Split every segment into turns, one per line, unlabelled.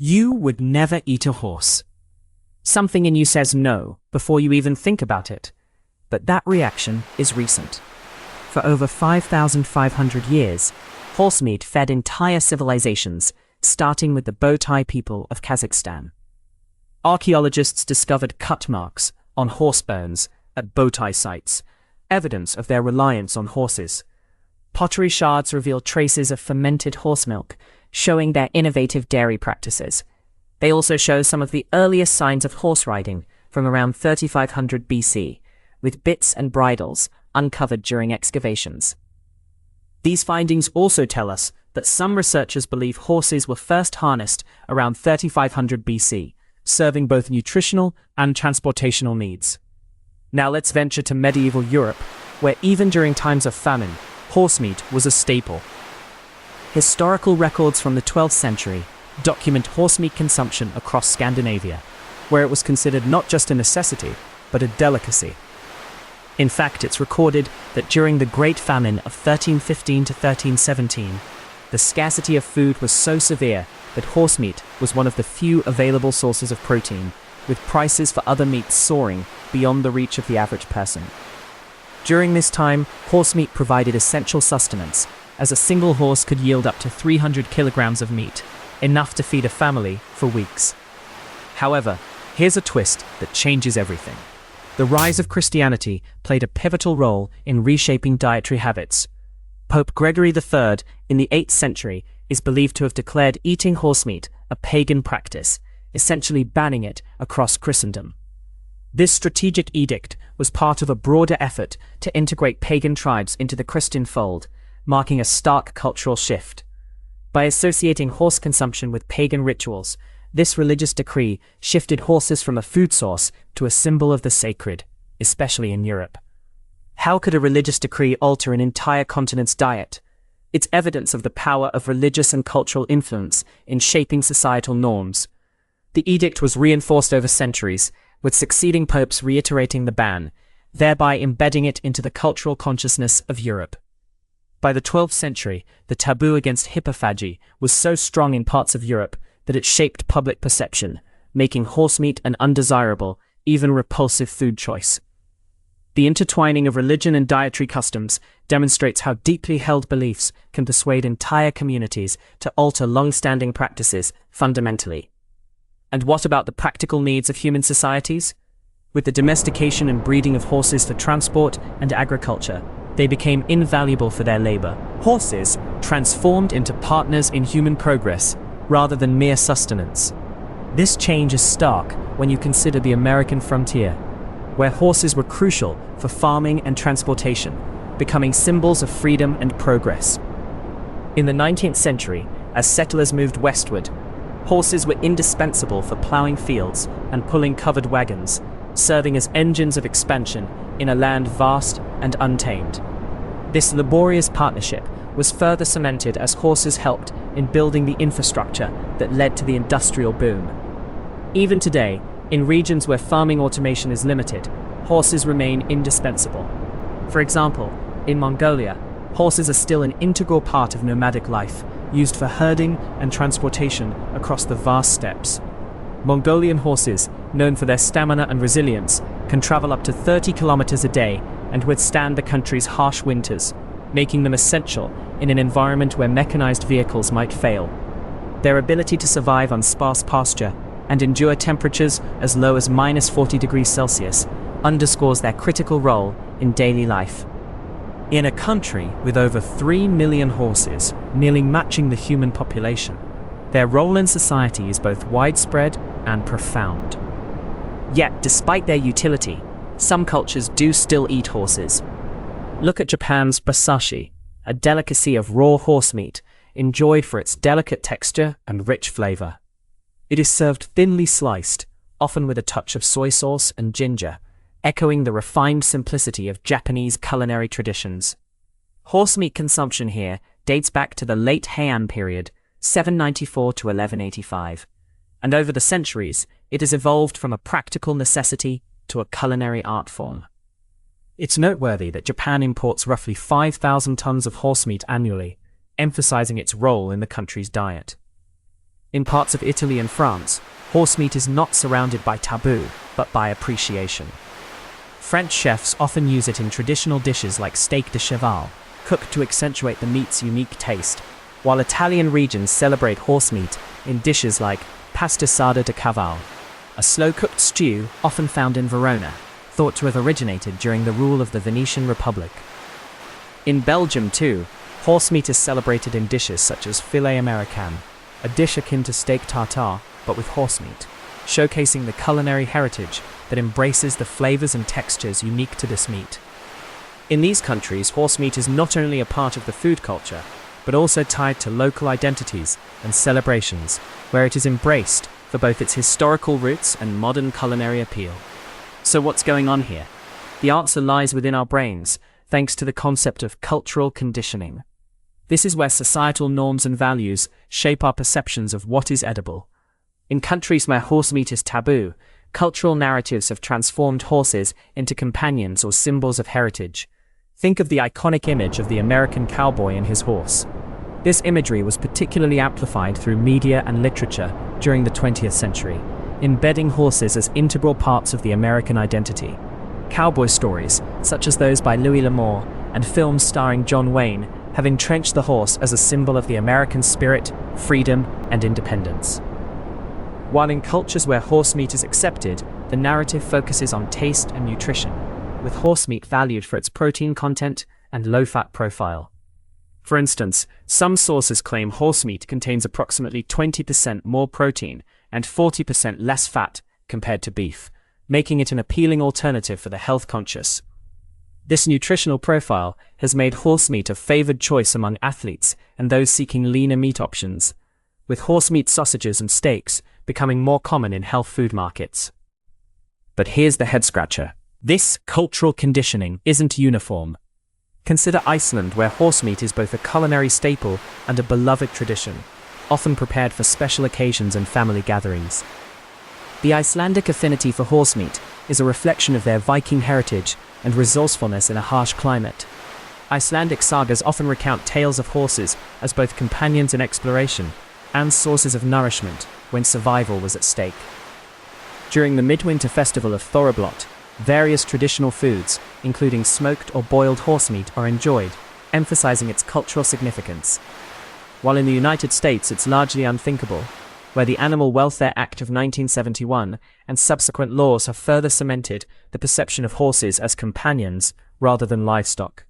You would never eat a horse. Something in you says no before you even think about it. But that reaction is recent. For over 5,500 years, horse meat fed entire civilizations, starting with the Botai people of Kazakhstan. Archaeologists discovered cut marks on horse bones at Botai sites, evidence of their reliance on horses. Pottery shards reveal traces of fermented horse milk, showing their innovative dairy practices. They also show some of the earliest signs of horse riding from around 3500 BC, with bits and bridles uncovered during excavations. These findings also tell us that some researchers believe horses were first harnessed around 3500 BC, serving both nutritional and transportational needs. Now let's venture to medieval Europe, where even during times of famine, horse meat was a staple. Historical records from the 12th century document horse meat consumption across Scandinavia, where it was considered not just a necessity, but a delicacy. In fact, it's recorded that during the Great Famine of 1315 to 1317, the scarcity of food was so severe that horse meat was one of the few available sources of protein, with prices for other meats soaring beyond the reach of the average person. During this time, horse meat provided essential sustenance, as a single horse could yield up to 300 kilograms of meat, enough to feed a family for weeks. However, here's a twist that changes everything. The rise of Christianity played a pivotal role in reshaping dietary habits. Pope Gregory III in the 8th century is believed to have declared eating horse meat a pagan practice, essentially banning it across Christendom. This strategic edict was part of a broader effort to integrate pagan tribes into the Christian fold, marking a stark cultural shift. By associating horse consumption with pagan rituals, this religious decree shifted horses from a food source to a symbol of the sacred, especially in Europe. How could a religious decree alter an entire continent's diet? It's evidence of the power of religious and cultural influence in shaping societal norms. The edict was reinforced over centuries, with succeeding popes reiterating the ban, thereby embedding it into the cultural consciousness of Europe. By the 12th century, the taboo against hippophagy was so strong in parts of Europe that it shaped public perception, making horse meat an undesirable, even repulsive food choice. The intertwining of religion and dietary customs demonstrates how deeply held beliefs can persuade entire communities to alter long-standing practices fundamentally. And what about the practical needs of human societies? With the domestication and breeding of horses for transport and agriculture, they became invaluable for their labor. Horses transformed into partners in human progress, rather than mere sustenance. This change is stark when you consider the American frontier, where horses were crucial for farming and transportation, becoming symbols of freedom and progress. In the 19th century, as settlers moved westward, horses were indispensable for plowing fields and pulling covered wagons, serving as engines of expansion in a land vast and untamed. This laborious partnership was further cemented as horses helped in building the infrastructure that led to the industrial boom. Even today, in regions where farming automation is limited, horses remain indispensable. For example, in Mongolia, horses are still an integral part of nomadic life, used for herding and transportation across the vast steppes. Mongolian horses, known for their stamina and resilience, can travel up to 30 kilometers a day and withstand the country's harsh winters, making them essential in an environment where mechanized vehicles might fail. Their ability to survive on sparse pasture and endure temperatures as low as -40 degrees Celsius underscores their critical role in daily life. In a country with over 3 million horses, nearly matching the human population, their role in society is both widespread and profound. Yet, despite their utility, some cultures do still eat horses. Look at Japan's basashi, a delicacy of raw horse meat, enjoyed for its delicate texture and rich flavor. It is served thinly sliced, often with a touch of soy sauce and ginger, echoing the refined simplicity of Japanese culinary traditions. Horse meat consumption here dates back to the late Heian period, 794 to 1185, and over the centuries, it has evolved from a practical necessity to a culinary art form. It's noteworthy that Japan imports roughly 5,000 tons of horse meat annually, emphasizing its role in the country's diet. In parts of Italy and France, horse meat is not surrounded by taboo, but by appreciation. French chefs often use it in traditional dishes like steak de cheval, cooked to accentuate the meat's unique taste, while Italian regions celebrate horse meat in dishes like pastasada de cavallo, a slow-cooked stew often found in Verona, thought to have originated during the rule of the Venetian Republic. In Belgium too, horse meat is celebrated in dishes such as filet américain, a dish akin to steak tartare but with horse meat, showcasing the culinary heritage that embraces the flavors and textures unique to this meat. In these countries, horse meat is not only a part of the food culture, but also tied to local identities and celebrations, where it is embraced for both its historical roots and modern culinary appeal. So what's going on here? The answer lies within our brains, thanks to the concept of cultural conditioning. This is where societal norms and values shape our perceptions of what is edible. In countries where horse meat is taboo, cultural narratives have transformed horses into companions or symbols of heritage. Think of the iconic image of the American cowboy and his horse. This imagery was particularly amplified through media and literature during the 20th century, embedding horses as integral parts of the American identity. Cowboy stories, such as those by Louis L'Amour and films starring John Wayne, have entrenched the horse as a symbol of the American spirit, freedom, and independence. While in cultures where horse meat is accepted, the narrative focuses on taste and nutrition, with horse meat valued for its protein content and low-fat profile. For instance, some sources claim horse meat contains approximately 20% more protein and 40% less fat compared to beef, making it an appealing alternative for the health-conscious. This nutritional profile has made horse meat a favored choice among athletes and those seeking leaner meat options, with horse meat sausages and steaks becoming more common in health food markets. But here's the head-scratcher. This cultural conditioning isn't uniform. Consider Iceland, where horse meat is both a culinary staple and a beloved tradition, often prepared for special occasions and family gatherings. The Icelandic affinity for horse meat is a reflection of their Viking heritage and resourcefulness in a harsh climate. Icelandic sagas often recount tales of horses as both companions in exploration and sources of nourishment when survival was at stake. During the midwinter festival of Thorrablot, various traditional foods, including smoked or boiled horse meat, are enjoyed, emphasizing its cultural significance. While in the United States it's largely unthinkable, where the Animal Welfare Act of 1971 and subsequent laws have further cemented the perception of horses as companions rather than livestock.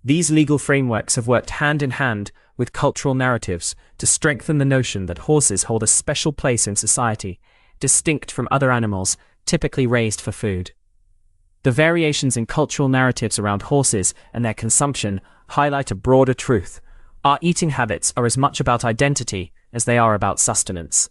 These legal frameworks have worked hand in hand with cultural narratives to strengthen the notion that horses hold a special place in society, distinct from other animals typically raised for food. The variations in cultural narratives around horses and their consumption highlight a broader truth. Our eating habits are as much about identity as they are about sustenance.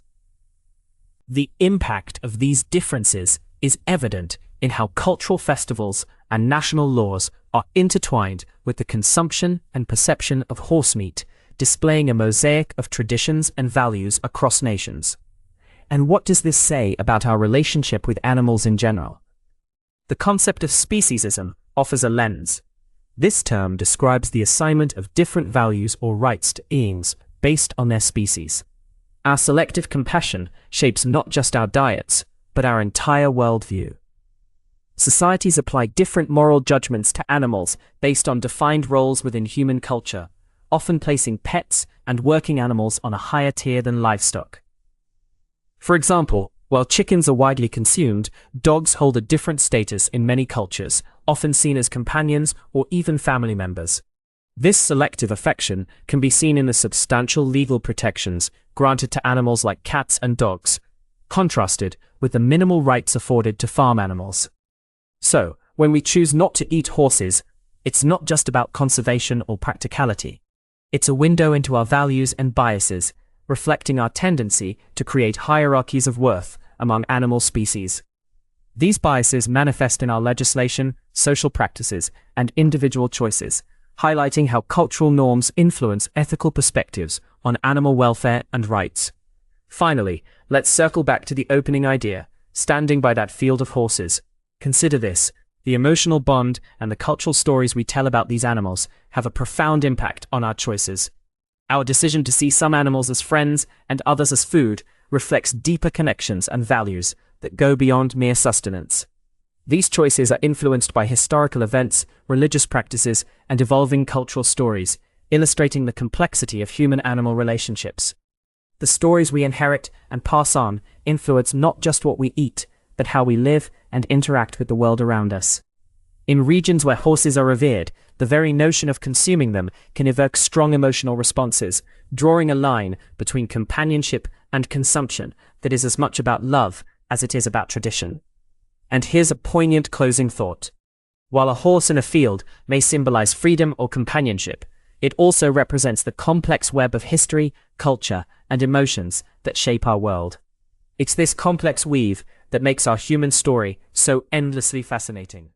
The impact of these differences is evident in how cultural festivals and national laws are intertwined with the consumption and perception of horse meat, displaying a mosaic of traditions and values across nations. And what does this say about our relationship with animals in general? The concept of speciesism offers a lens. This term describes the assignment of different values or rights to beings based on their species. Our selective compassion shapes not just our diets, but our entire worldview. Societies apply different moral judgments to animals based on defined roles within human culture, often placing pets and working animals on a higher tier than livestock. For example, while chickens are widely consumed, dogs hold a different status in many cultures, often seen as companions or even family members. This selective affection can be seen in the substantial legal protections granted to animals like cats and dogs, contrasted with the minimal rights afforded to farm animals. So, when we choose not to eat horses, it's not just about conservation or practicality. It's a window into our values and biases, reflecting our tendency to create hierarchies of worth among animal species. These biases manifest in our legislation, social practices, and individual choices, highlighting how cultural norms influence ethical perspectives on animal welfare and rights. Finally, let's circle back to the opening idea, standing by that field of horses. Consider this: the emotional bond and the cultural stories we tell about these animals have a profound impact on our choices. Our decision to see some animals as friends and others as food reflects deeper connections and values that go beyond mere sustenance. These choices are influenced by historical events, religious practices, and evolving cultural stories, illustrating the complexity of human-animal relationships. The stories we inherit and pass on influence not just what we eat, but how we live and interact with the world around us. In regions where horses are revered, the very notion of consuming them can evoke strong emotional responses, drawing a line between companionship and consumption that is as much about love as it is about tradition. And here's a poignant closing thought. While a horse in a field may symbolize freedom or companionship, it also represents the complex web of history, culture, and emotions that shape our world. It's this complex weave that makes our human story so endlessly fascinating.